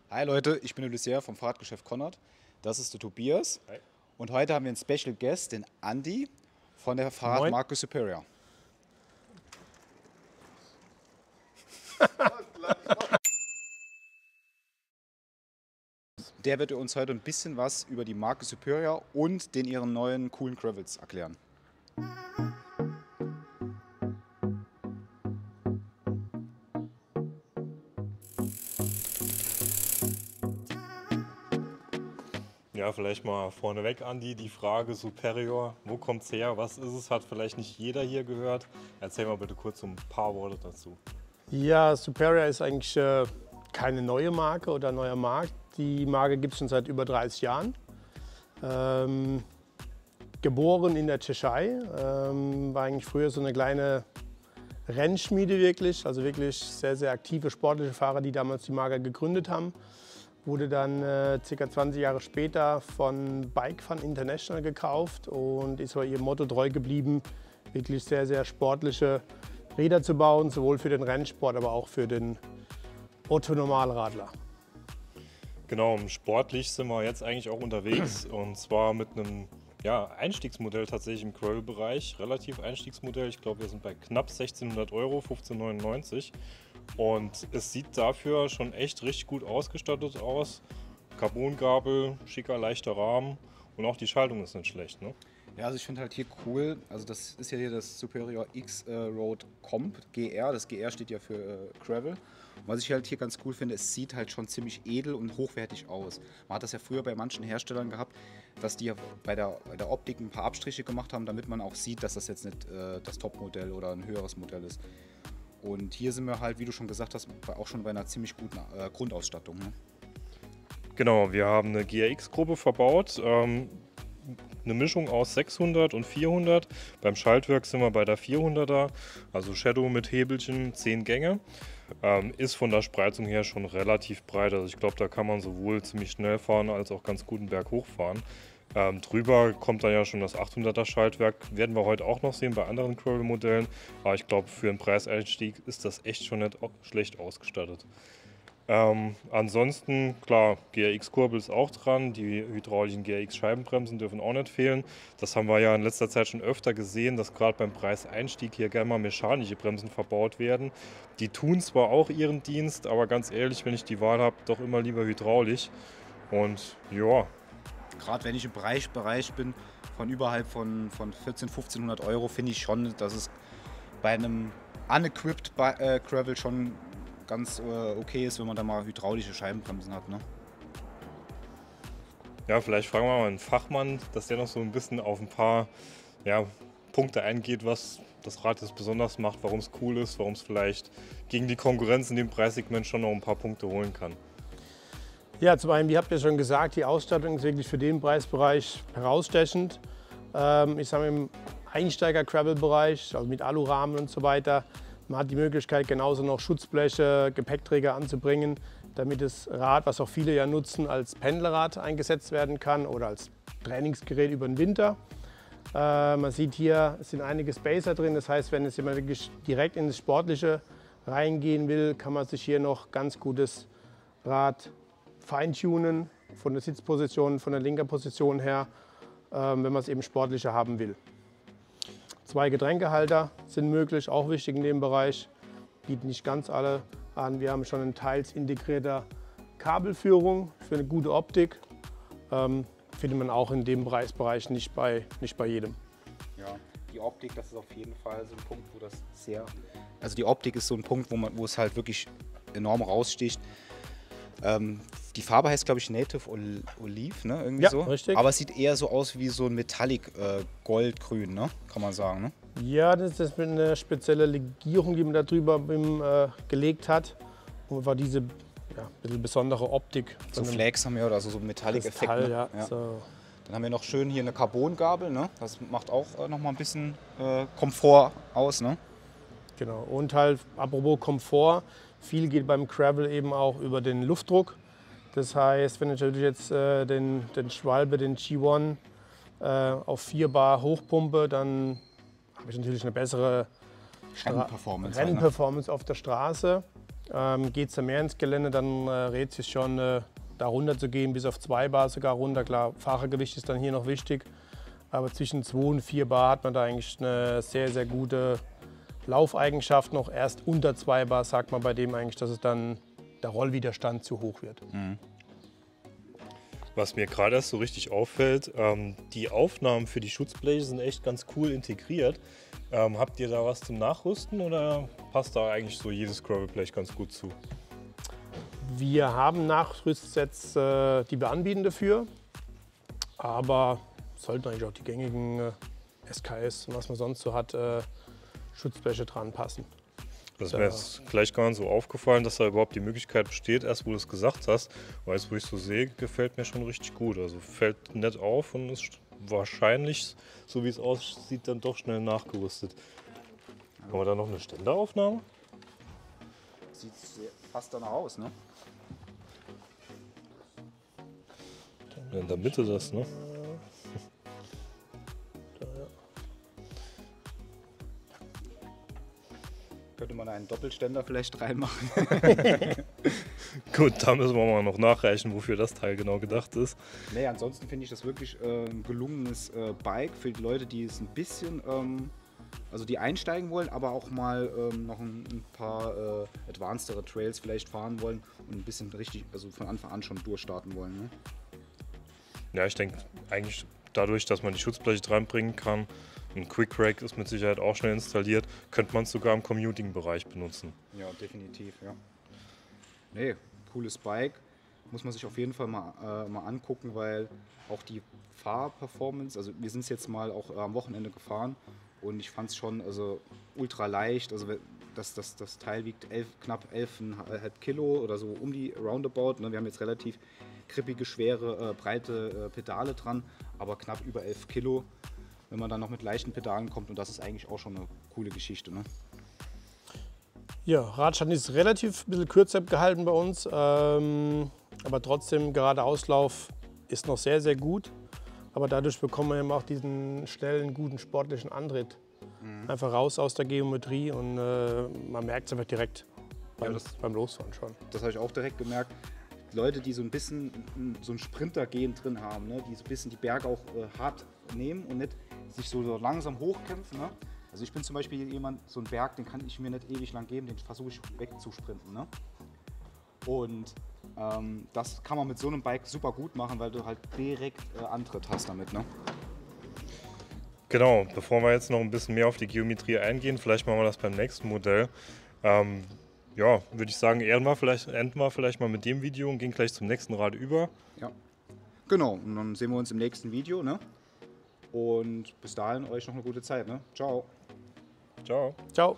Hi Leute, ich bin der Lucia vom Fahrradgeschäft Konrad. Das ist der Tobias. Hi. Und heute haben wir einen Special Guest, den Andi von der Moin. Fahrradmarke Superior. Der wird uns heute ein bisschen was über die Marke Superior und den ihren neuen coolen Gravels erklären. Ja, vielleicht mal vorneweg, Andi, die Frage Superior, wo kommt's her, was ist es, hat vielleicht nicht jeder hier gehört. Erzähl mal bitte kurz ein paar Worte dazu. Ja, Superior ist eigentlich keine neue Marke oder neuer Markt. Die Marke gibt es schon seit über 30 Jahren. Geboren in der Tschechei, war eigentlich früher so eine kleine Rennschmiede wirklich, also wirklich sehr, sehr aktive sportliche Fahrer, die damals die Marke gegründet haben. Wurde dann ca. 20 Jahre später von Bike Fun International gekauft und ist ihrem Motto treu geblieben, wirklich sehr, sehr sportliche Räder zu bauen, sowohl für den Rennsport, aber auch für den Otto-Normalradler. Genau, sportlich sind wir jetzt eigentlich auch unterwegs und zwar mit einem Einstiegsmodell tatsächlich im Gravel-Bereich, relativ Einstiegsmodell. Ich glaube, wir sind bei knapp 1600 Euro, 1599. Und es sieht dafür schon echt richtig gut ausgestattet aus. Carbongabel, schicker, leichter Rahmen und auch die Schaltung ist nicht schlecht, ne? Ja, also ich finde halt hier cool, also das ist ja hier das Superior X Road Comp GR. Das GR steht ja für Gravel. Und was ich halt hier ganz cool finde, es sieht halt schon ziemlich edel und hochwertig aus. Man hat das ja früher bei manchen Herstellern gehabt, dass die ja bei der Optik ein paar Abstriche gemacht haben, damit man auch sieht, dass das jetzt nicht das Topmodell oder ein höheres Modell ist. Und hier sind wir halt, wie du schon gesagt hast, auch schon bei einer ziemlich guten Grundausstattung. Ne? Genau, wir haben eine GRX-Gruppe verbaut. Eine Mischung aus 600 und 400. Beim Schaltwerk sind wir bei der 400er, also Shadow mit Hebelchen, 10 Gänge. Ist von der Spreizung her schon relativ breit. Also ich glaube, da kann man sowohl ziemlich schnell fahren als auch ganz gut einen Berg hochfahren. Drüber kommt dann ja schon das 800er Schaltwerk. Werden wir heute auch noch sehen bei anderen Gravel-Modellen. Aber ich glaube, für einen Preiseinstieg ist das echt schon nicht schlecht ausgestattet. Ansonsten, klar, GRX-Kurbel ist auch dran, die hydraulischen GRX-Scheibenbremsen dürfen auch nicht fehlen. Das haben wir ja in letzter Zeit schon öfter gesehen, dass gerade beim Preiseinstieg hier gerne mal mechanische Bremsen verbaut werden. Die tun zwar auch ihren Dienst, aber ganz ehrlich, wenn ich die Wahl habe, doch immer lieber hydraulisch. Und ja. Gerade wenn ich im Bereich bin von überhalb von 1400, 1500 Euro, finde ich schon, dass es bei einem unequipped Gravel schon ganz okay ist, wenn man da mal hydraulische Scheibenbremsen hat. Ne? Ja, vielleicht fragen wir mal einen Fachmann, dass der noch so ein bisschen auf ein paar Punkte eingeht, was das Rad jetzt besonders macht, warum es cool ist, warum es vielleicht gegen die Konkurrenz in dem Preissegment schon noch ein paar Punkte holen kann. Ja, zum einen, wie habt ihr schon gesagt, die Ausstattung ist wirklich für den Preisbereich herausstechend. Ich sage mal, im Einsteiger-Gravel-Bereich, also mit Alurahmen und so weiter, man hat die Möglichkeit, genauso noch Schutzbleche, Gepäckträger anzubringen, damit das Rad, was auch viele ja nutzen, als Pendelrad eingesetzt werden kann oder als Trainingsgerät über den Winter. Man sieht hier, es sind einige Spacer drin, das heißt, wenn jetzt jemand wirklich direkt in das Sportliche reingehen will, kann man sich hier noch ganz gutes Rad feintunen, von der Sitzposition, von der Lenkerposition her, wenn man es eben sportlicher haben will. 2 Getränkehalter sind möglich, auch wichtig in dem Bereich, bieten nicht ganz alle an. Wir haben schon eine teils integrierte Kabelführung für eine gute Optik. Findet man auch in dem Preisbereich nicht bei jedem. Ja, die Optik, das ist auf jeden Fall so ein Punkt, wo das also die Optik ist so ein Punkt, wo es halt wirklich enorm raussticht. Die Farbe heißt, glaube ich, Native Olive, ne? Irgendwie ja, so. Richtig. Aber es sieht eher so aus wie so ein Metallic Goldgrün, ne? Kann man sagen, ne? Ja, das ist eine spezielle Legierung, die man da drüber gelegt hat. Und war diese bisschen besondere Optik. So Flags haben wir oder so Metallic-Effekt. Ne? Ja. Ja. So. Dann haben wir noch schön hier eine Carbongabel, ne? Das macht auch noch mal ein bisschen Komfort aus, ne? Genau. Und halt, apropos Komfort, viel geht beim Gravel eben auch über den Luftdruck. Das heißt, wenn ich natürlich jetzt den Schwalbe, den G1 auf 4 Bar hochpumpe, dann habe ich natürlich eine bessere Rennperformance Rennperformance auf der Straße. Geht es dann mehr ins Gelände, dann rät sich schon, da runter zu gehen, bis auf 2 Bar sogar runter. Klar, Fahrergewicht ist dann hier noch wichtig, aber zwischen 2 und 4 Bar hat man da eigentlich eine sehr, sehr gute Laufeigenschaft noch. Erst unter 2 Bar sagt man bei dem eigentlich, dass es dann der Rollwiderstand zu hoch wird. Was mir gerade erst so richtig auffällt, die Aufnahmen für die Schutzbleche sind echt ganz cool integriert. Habt ihr da was zum Nachrüsten oder passt da eigentlich so jedes Gravelblech ganz gut zu? Wir haben Nachrüstsets, die wir anbieten dafür, aber sollten eigentlich auch die gängigen SKS und was man sonst so hat, Schutzbleche dran passen. Das ist mir jetzt gleich gar nicht so aufgefallen, dass da überhaupt die Möglichkeit besteht, erst wo du es gesagt hast. Weil jetzt, wo ich so sehe, gefällt mir schon richtig gut. Also fällt nett auf und ist wahrscheinlich, so wie es aussieht, dann doch schnell nachgerüstet. Haben wir da noch eine Ständeraufnahme? Sieht fast danach aus, ne? In der Mitte das, ne? Könnte man einen Doppelständer vielleicht reinmachen. Gut, da müssen wir mal noch nachreichen, wofür das Teil genau gedacht ist. Nee, ansonsten finde ich das wirklich ein gelungenes Bike für die Leute, die es ein bisschen, also die einsteigen wollen, aber auch mal noch ein paar advancedere Trails vielleicht fahren wollen und ein bisschen richtig, also von Anfang an schon durchstarten wollen. Ne? Ja, ich denke eigentlich dadurch, dass man die Schutzbleche dranbringen kann, ein Quick Rack ist mit Sicherheit auch schnell installiert, könnte man es sogar im Commuting-Bereich benutzen. Ja, definitiv, ja. Nee, cooles Bike. Muss man sich auf jeden Fall mal angucken, weil auch die Fahrperformance, also wir sind es jetzt mal auch am Wochenende gefahren und ich fand es schon also ultra leicht. Also das Teil wiegt knapp 11,5 Kilo oder so um die Roundabout. Ne? Wir haben jetzt relativ krippige, schwere, breite Pedale dran, aber knapp über 11 Kilo. Wenn man dann noch mit leichten Pedalen kommt, und das ist eigentlich auch schon eine coole Geschichte. Ne? Ja, Radstand ist relativ ein bisschen kürzer gehalten bei uns, aber trotzdem gerade Auslauf ist noch sehr, sehr gut. Aber dadurch bekommen wir eben auch diesen schnellen, guten sportlichen Antritt. Einfach raus aus der Geometrie und man merkt es einfach direkt beim Losfahren schon. Das habe ich auch direkt gemerkt. Leute, die so ein bisschen so ein Sprintergehen drin haben, ne? Die so ein bisschen die Berge auch hart nehmen und nicht sich so langsam hochkämpfen. Ne? Also ich bin zum Beispiel jemand, so ein Berg, den kann ich mir nicht ewig lang geben, den versuche ich wegzusprinten. Ne? Und das kann man mit so einem Bike super gut machen, weil du halt direkt Antritt hast damit. Ne? Genau, bevor wir jetzt noch ein bisschen mehr auf die Geometrie eingehen, vielleicht machen wir das beim nächsten Modell. Ja, würde ich sagen, enden wir vielleicht mal mit dem Video und gehen gleich zum nächsten Rad über. Ja, genau. Und dann sehen wir uns im nächsten Video. Ne? Und bis dahin euch noch eine gute Zeit. Ne? Ciao. Ciao. Ciao.